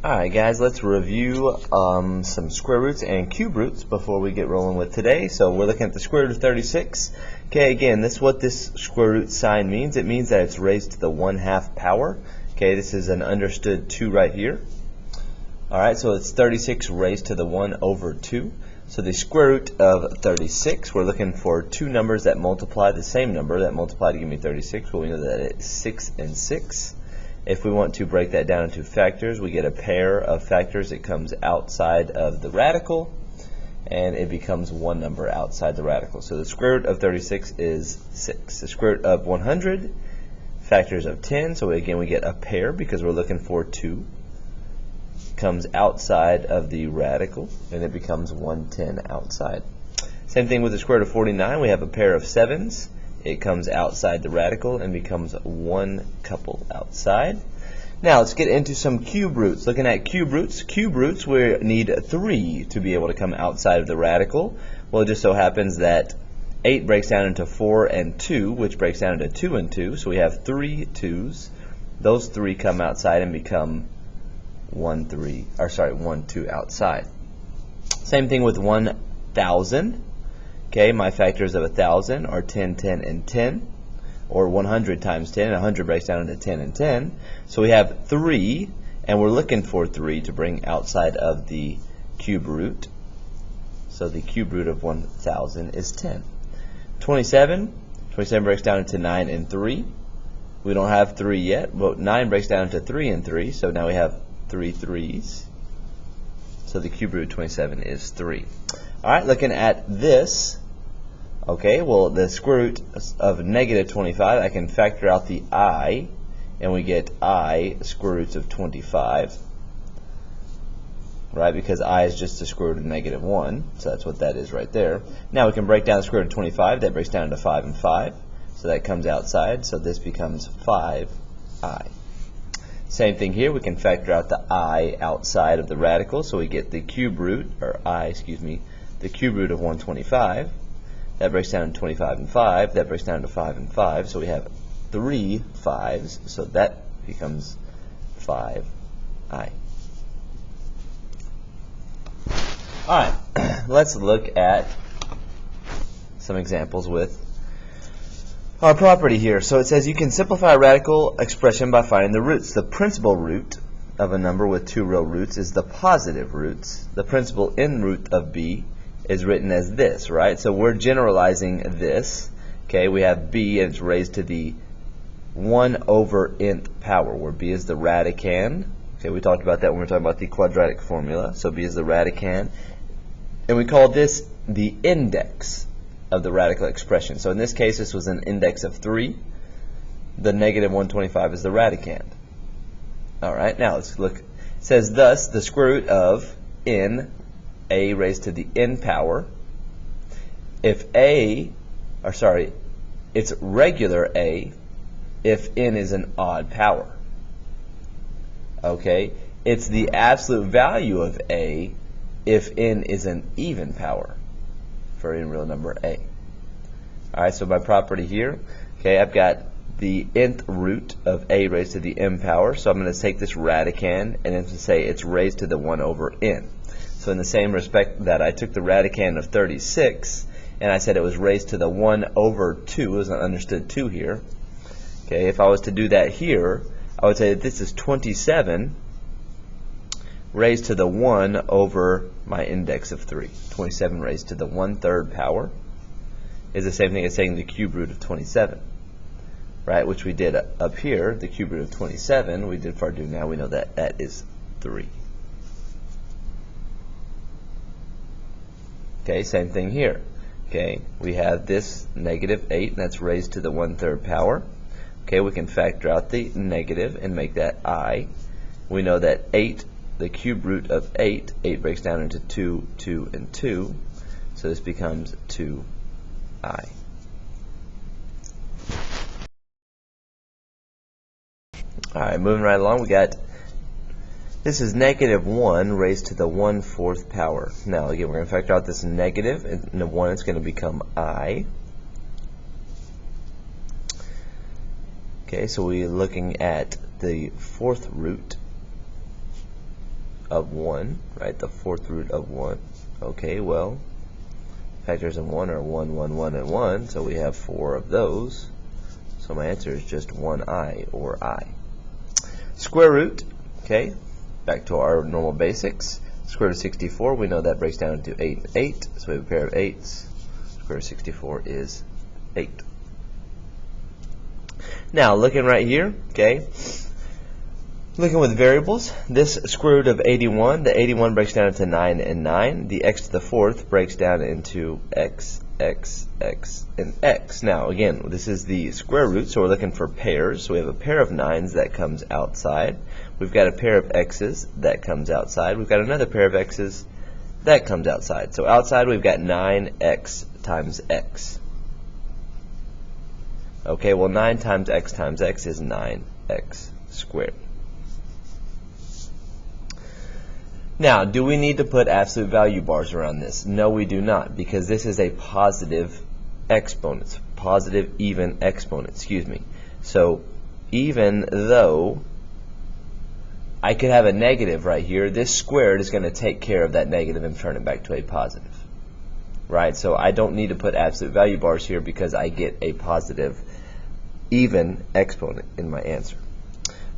Alright guys, let's review some square roots and cube roots before we get rolling with today. So we're looking at the square root of 36. Okay, again, this is what this square root sign means. It means that it's raised to the 1/2 power. Okay, this is an understood 2 right here. Alright, so it's 36 raised to the 1/2. So the square root of 36, we're looking for two numbers that multiply the same number, that multiply to give me 36. Well, we know that it's 6 and 6. If we want to break that down into factors, we get a pair of factors. It comes outside of the radical, and it becomes one number outside the radical. So the square root of 36 is 6. The square root of 100, factors of 10. So again, we get a pair because we're looking for 2. Comes outside of the radical, and it becomes 110 outside. Same thing with the square root of 49. We have a pair of 7s. It comes outside the radical and becomes one couple outside. Now let's get into some cube roots. Looking at cube roots, we need 3 to be able to come outside of the radical. Well, it just so happens that 8 breaks down into 4 and 2, which breaks down into 2 and 2. So we have 3 2's. Those 3 come outside and become 1 2 outside. Same thing with 1,000. Okay, my factors of 1,000 are 10, 10, and 10, or 100 times 10, and 100 breaks down into 10 and 10. So we have 3, and we're looking for 3 to bring outside of the cube root. So the cube root of 1,000 is 10. 27 breaks down into 9 and 3. We don't have 3 yet, but 9 breaks down into 3 and 3, so now we have 3 3's. So the cube root of 27 is 3. Alright, looking at this, okay, well, the square root of negative 25, I can factor out the I, and we get I square roots of 25, right, because I is just the square root of negative 1, so that's what that is right there. Now we can break down the square root of 25, that breaks down to 5 and 5, so that comes outside, so this becomes 5I. Same thing here, we can factor out the I outside of the radical, so we get the cube root, or the cube root of 125. That breaks down to 25 and 5. That breaks down to 5 and 5. So we have 3 5's. So that becomes 5I. Alright, let's look at some examples with our property here. So it says you can simplify a radical expression by finding the roots. The principal root of a number with 2 real roots is the positive roots. The principal in root of b is written as this, right? So we're generalizing this. Okay, we have b and it's raised to the 1/nth power, where b is the radicand. Okay, we talked about that when we were talking about the quadratic formula. So b is the radicand. And we call this the index of the radical expression. So in this case, this was an index of 3. The negative 125 is the radicand. Alright, now let's look. It says thus, the square root of n, a raised to the n power, if it's regular a if n is an odd power. Okay, it's the absolute value of a if n is an even power for any real number a. Alright, so my property here, okay, I've got the nth root of a raised to the m power, so I'm going to take this radicand and then say it's raised to the 1/n. So in the same respect that I took the radicand of 36 and I said it was raised to the 1/2, it was an understood 2 here. Okay, if I was to do that here, I would say that this is 27 raised to the 1 over my index of 3. 27 raised to the 1/3 power is the same thing as saying the cube root of 27, right? Which we did up here. The cube root of 27 we did for do now. We know that that is 3. Okay, same thing here. Okay, we have this negative 8, and that's raised to the 1/3 power. Okay, we can factor out the negative and make that I. We know that 8, the cube root of 8 breaks down into 2, 2, and 2. So this becomes 2I. Alright, moving right along, we got, this is negative 1 raised to the 1/4 power. Now again, we're going to factor out this negative, and the 1 is going to become I. Okay, so we're looking at the fourth root of 1, right? The fourth root of 1. Okay, well, factors of 1 are 1, 1, 1, and 1, so we have 4 of those. So my answer is just 1i, or I. Square root, okay, back to our normal basics. Square root of 64, we know that breaks down into 8 and 8, so we have a pair of 8s. Square root of 64 is 8. Now, looking right here, okay, looking with variables, this square root of 81, the 81 breaks down into 9 and 9. The x to the fourth breaks down into x, x, x, and x. Now, again, this is the square root, so we're looking for pairs. So we have a pair of 9s that comes outside. We've got a pair of x's that comes outside. We've got another pair of x's that comes outside. So outside we've got 9x times x. Okay, well 9 times x is 9x squared. Now, do we need to put absolute value bars around this? No, we do not, because this is a positive exponent, positive even exponent, excuse me. So even though I could have a negative right here, this squared is going to take care of that negative and turn it back to a positive. Right? So I don't need to put absolute value bars here because I get a positive even exponent in my answer.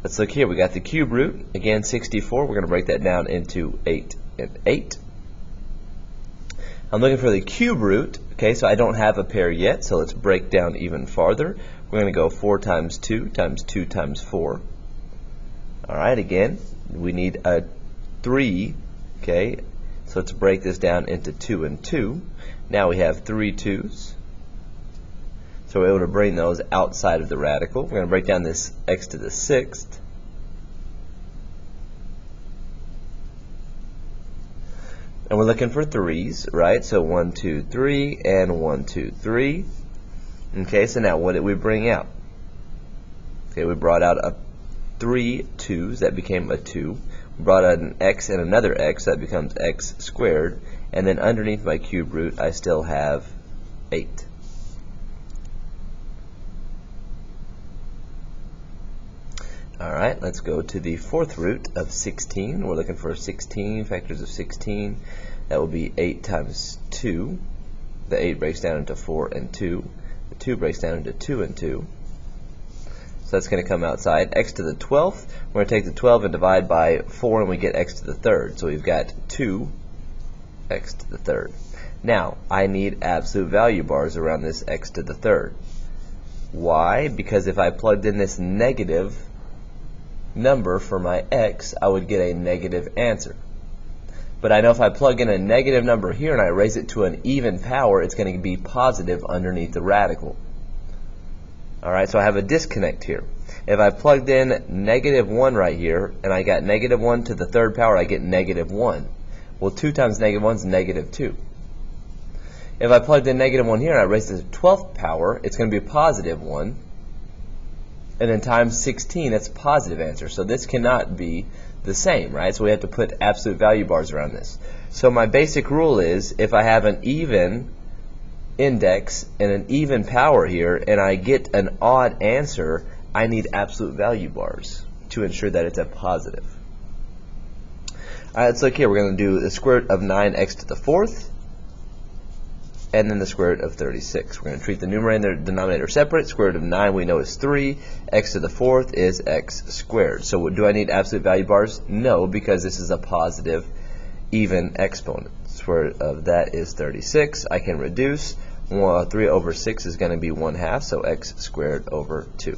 Let's look here. We got the cube root. Again, 64. We're going to break that down into 8 and 8. I'm looking for the cube root. Okay, so I don't have a pair yet, so let's break down even farther. We're going to go 4 times 2 times 2 times 4. All right, again, we need a 3. Okay, so let's break this down into 2 and 2. Now we have 3 2's. So we're able to bring those outside of the radical. We're going to break down this x to the sixth. And we're looking for 3's, right? So 1, 2, 3, and 1, 2, 3. Okay, so now what did we bring out? Okay, we brought out a 3 2's, that became a 2. We brought out an x and another x, that becomes x squared. And then underneath my cube root, I still have 8. Alright, let's go to the fourth root of 16. We're looking for 16, factors of 16. That will be 8 times 2. The 8 breaks down into 4 and 2. The 2 breaks down into 2 and 2. So that's going to come outside. X to the 12th, we're going to take the 12 and divide by 4 and we get x to the third. So we've got 2 x to the third. Now, I need absolute value bars around this x to the third. Why? Because if I plugged in this negative number for my x, I would get a negative answer. But I know if I plug in a negative number here and I raise it to an even power, it's going to be positive underneath the radical. Alright, so I have a disconnect here. If I plugged in negative 1 right here, and I got negative 1 to the third power, I get negative 1. Well, 2 times negative 1 is negative 2. If I plugged in negative 1 here and I raised it to the 12th power, it's going to be a positive 1. And then times 16, that's a positive answer. So this cannot be the same, right? So we have to put absolute value bars around this. So my basic rule is, if I have an even index and an even power here, and I get an odd answer, I need absolute value bars to ensure that it's a positive. Alright, let's look here. We're going to do the square root of 9x to the fourth, and then the square root of 36. We're going to treat the numerator and the denominator separate. Square root of 9 we know is 3. X to the fourth is x squared. So do I need absolute value bars? No, because this is a positive even exponent. Square root of that is 36. I can reduce. 3 over 6 is going to be 1/2, so x squared over 2.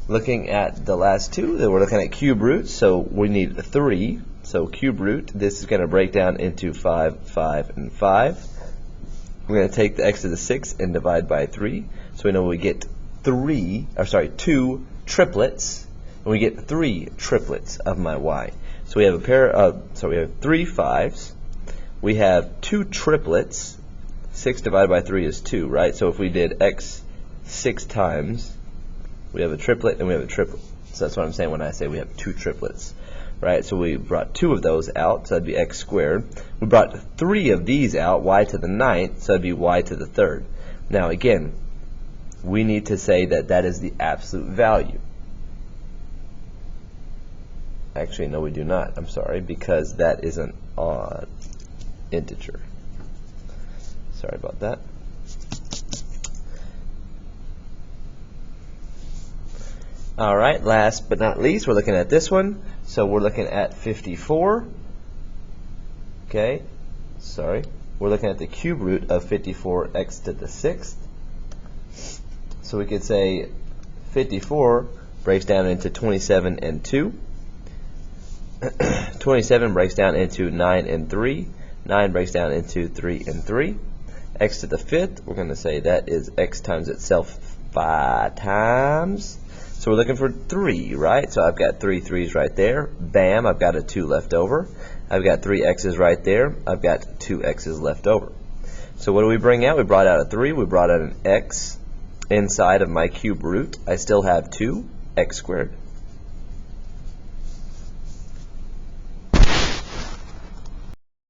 Looking at the last two, we're looking at cube roots, so we need 3. So cube root, this is going to break down into 5, 5, and 5. We're going to take the x to the 6th and divide by 3. So we know we get 2 triplets, and we get 3 triplets of my y. So we have a pair of, we have 3 5s. We have 2 triplets. 6 divided by 3 is 2, right? So if we did x 6 times, we have a triplet and we have a triplet. So that's what I'm saying when I say we have 2 triplets. Right, so we brought 2 of those out, so that'd be x squared. We brought 3 of these out, y to the 9th, so that'd be y to the 3rd. Now again, we need to say that that is the absolute value. Actually, no, we do not. I'm sorry, because that is an odd integer. Sorry about that. All right, last but not least, we're looking at this one. So we're looking at 54. Okay, sorry. We're looking at the cube root of 54x to the 6th. So we could say 54 breaks down into 27 and 2. 27 breaks down into 9 and 3. 9 breaks down into 3 and 3. X to the 5th, we're going to say that is x times itself 5 times. So we're looking for 3, right? So I've got 3 3's right there. Bam, I've got a 2 left over. I've got 3 x's right there. I've got 2 x's left over. So what do we bring out? We brought out a 3. We brought out an x inside of my cube root. I still have 2, x squared.